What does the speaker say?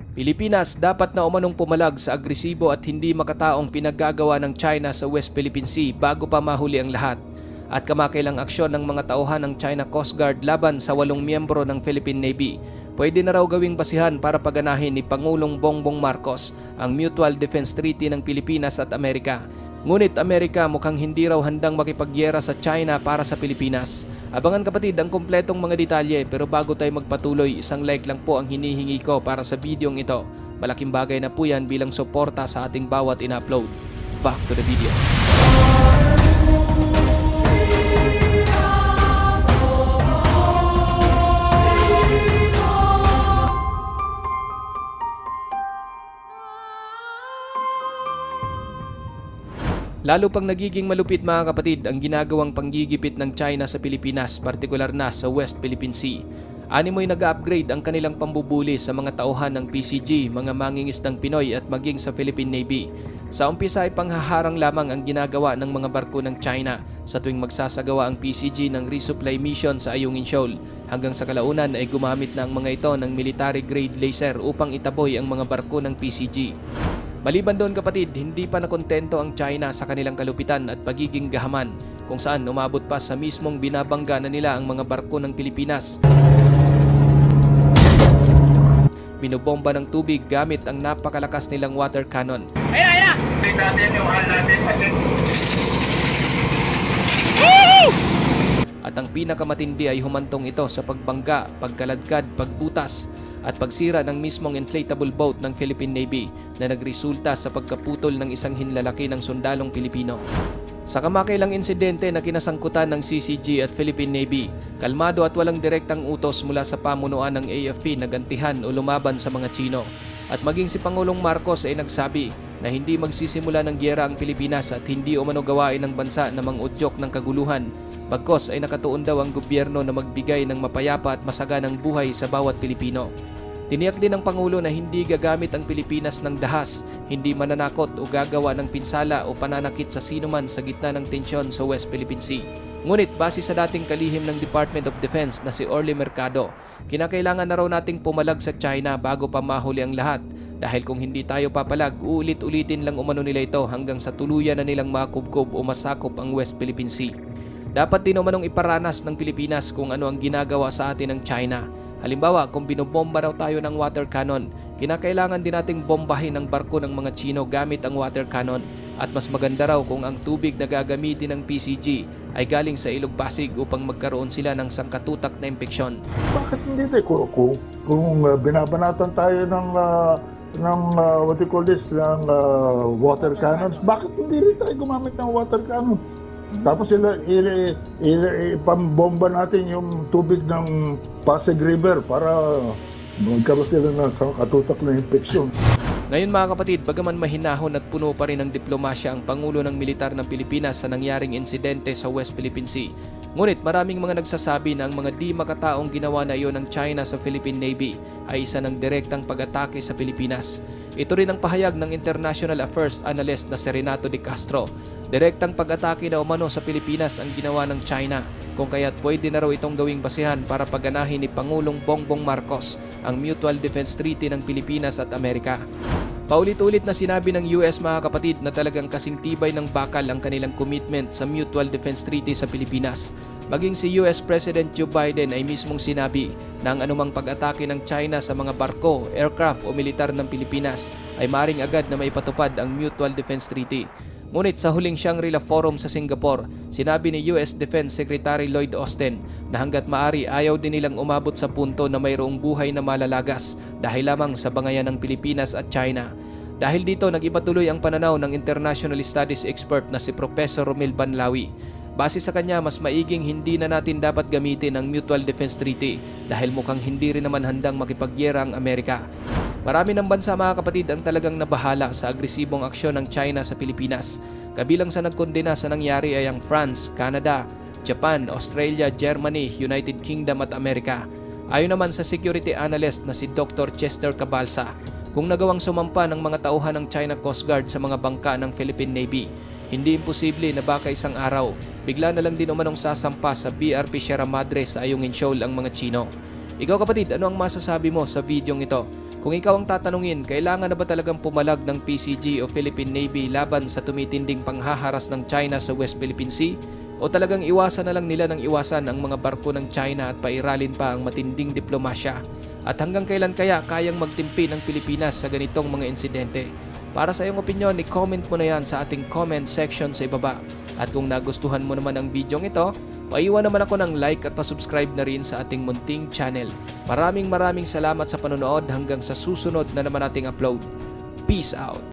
Pilipinas dapat na umanong pumalag sa agresibo at hindi makataong pinaggagawa ng China sa West Philippine Sea bago pa mahuli ang lahat. At kamakailang aksyon ng mga tauhan ng China Coast Guard laban sa 8 miyembro ng Philippine Navy, pwede na raw gawing basihan para paganahin ni Pangulong Bongbong Marcos ang Mutual Defense Treaty ng Pilipinas at Amerika. Ngunit Amerika mukhang hindi raw handang makipagyera sa China para sa Pilipinas. Abangan kapatid ang kumpletong mga detalye, pero bago tayo magpatuloy, isang like lang po ang hinihingi ko para sa videong ito. Malaking bagay na po yan bilang suporta sa ating bawat in-upload. Back to the video. Lalo pang nagiging malupit mga kapatid ang ginagawang panggigipit ng China sa Pilipinas, partikular na sa West Philippine Sea. Animoy nag-upgrade ang kanilang pambubuli sa mga tauhan ng PCG, mga mangingisdang Pinoy at maging sa Philippine Navy. Sa umpisa ay panghaharang lamang ang ginagawa ng mga barko ng China sa tuwing magsasagawa ang PCG ng resupply mission sa Ayungin Shoal, hanggang sa kalaunan ay gumamit na ang mga ito ng military grade laser upang itaboy ang mga barko ng PCG. Maliban doon kapatid, hindi pa nakontento ang China sa kanilang kalupitan at pagiging gahaman, kung saan umabot pa sa mismong binabangga na nila ang mga barko ng Pilipinas. Binobomba ng tubig gamit ang napakalakas nilang water cannon. Ayun At ang pinakamatindi ay humantong ito sa pagbangga, pagkaladkad, pagbutas at pagsira ng mismong inflatable boat ng Philippine Navy na nagresulta sa pagkaputol ng isang hinlalaki ng sundalong Pilipino. Sa kamakailang insidente na kinasangkutan ng CCG at Philippine Navy, kalmado at walang direktang utos mula sa pamunuan ng AFP na gantihan o lumaban sa mga Chino. At maging si Pangulong Marcos ay nagsabi na hindi magsisimula ng gyera ang Pilipinas at hindi umano gawain ng bansa na mangudyok ng kaguluhan. Bagkos ay nakatuon daw ang gobyerno na magbigay ng mapayapa at masaganang buhay sa bawat Pilipino. Tiniyak din ng Pangulo na hindi gagamit ang Pilipinas ng dahas, hindi mananakot o gagawa ng pinsala o pananakit sa sinuman sa gitna ng tensyon sa West Philippine Sea. Ngunit base sa dating kalihim ng Department of Defense na si Orly Mercado, kinakailangan na raw nating pumalag sa China bago pa mahuli ang lahat, dahil kung hindi tayo papalag, uulit-ulitin lang umano nila ito hanggang sa tuluyan na nilang makubkob o masakop ang West Philippine Sea. Dapat din umanong iparanas ng Pilipinas kung ano ang ginagawa sa atin ng China. Halimbawa, kung binobomba raw tayo ng water cannon, kinakailangan din nating bombahin ang barko ng mga Chino gamit ang water cannon. At mas maganda raw kung ang tubig na gagamitin ng PCG ay galing sa Ilog Pasig upang magkaroon sila ng sangkatutak na impeksyon. Bakit hindi tayo kung binabanatan tayo ng what do you call this, ng water cannons, bakit hindi rin tayo gumamit ng water cannon? Tapos ipambomba natin yung tubig ng Pasig River para magkaroon sila ng katutak na impeksyon. Ngayon mga kapatid, bagaman mahinahon at puno pa rin ng diplomasya ang Pangulo ng Militar ng Pilipinas sa nangyaring insidente sa West Philippine Sea, ngunit maraming mga nagsasabi na ang mga di makataong ginawa na iyon ng China sa Philippine Navy ay isa ng direktang pag-atake sa Pilipinas. Ito rin ang pahayag ng International Affairs Analyst na si Renato de Castro. Direktang pag-atake na umano sa Pilipinas ang ginawa ng China, kung kaya't pwede na raw itong gawing basihan para paganahin ni Pangulong Bongbong Marcos ang Mutual Defense Treaty ng Pilipinas at Amerika. Paulit-ulit na sinabi ng US mga kapatid na talagang kasing tibay ng bakal ang kanilang commitment sa Mutual Defense Treaty sa Pilipinas. Maging si US President Joe Biden ay mismong sinabi na ang anumang pag-atake ng China sa mga barko, aircraft o militar ng Pilipinas ay maring agad na maipatupad ang Mutual Defense Treaty. Ngunit sa huling Shangri-La Forum sa Singapore, sinabi ni US Defense Secretary Lloyd Austin na hanggat maari ayaw din nilang umabot sa punto na mayroong buhay na malalagas dahil lamang sa bangayan ng Pilipinas at China. Dahil dito, nag-iba tuloy ang pananaw ng international studies expert na si Professor Romel Banlawi. Base sa kanya, mas maiging hindi na natin dapat gamitin ang Mutual Defense Treaty dahil mukhang hindi rin naman handang makipagyera ang Amerika. Marami ng bansa mga kapatid ang talagang nabahala sa agresibong aksyon ng China sa Pilipinas. Kabilang sa nagkondena sa nangyari ay ang France, Canada, Japan, Australia, Germany, United Kingdom at Amerika. Ayon naman sa security analyst na si Dr. Chester Cabalsa, kung nagawang sumampa ng mga tauhan ng China Coast Guard sa mga bangka ng Philippine Navy, hindi imposible na baka isang araw, bigla na lang din umanong sasampa sa BRP Sierra Madre sa Ayungin Shoal ang mga Chino. Ikaw kapatid, ano ang masasabi mo sa videong ito? Kung ikaw ang tatanungin, kailangan na ba talagang pumalag ng PCG o Philippine Navy laban sa tumitinding panghaharas ng China sa West Philippine Sea? O talagang iwasan na lang nila ng iwasan ang mga barko ng China at pairalin pa ang matinding diplomasya? At hanggang kailan kaya kayang magtimpi ng Pilipinas sa ganitong mga insidente? Para sa iyong opinion, i-comment mo na yan sa ating comment section sa ibaba. At kung nagustuhan mo naman ang video ito, paiwan naman ako ng like at pa-subscribe na rin sa ating munting channel. Maraming salamat sa panonood hanggang sa susunod na naman nating upload. Peace out!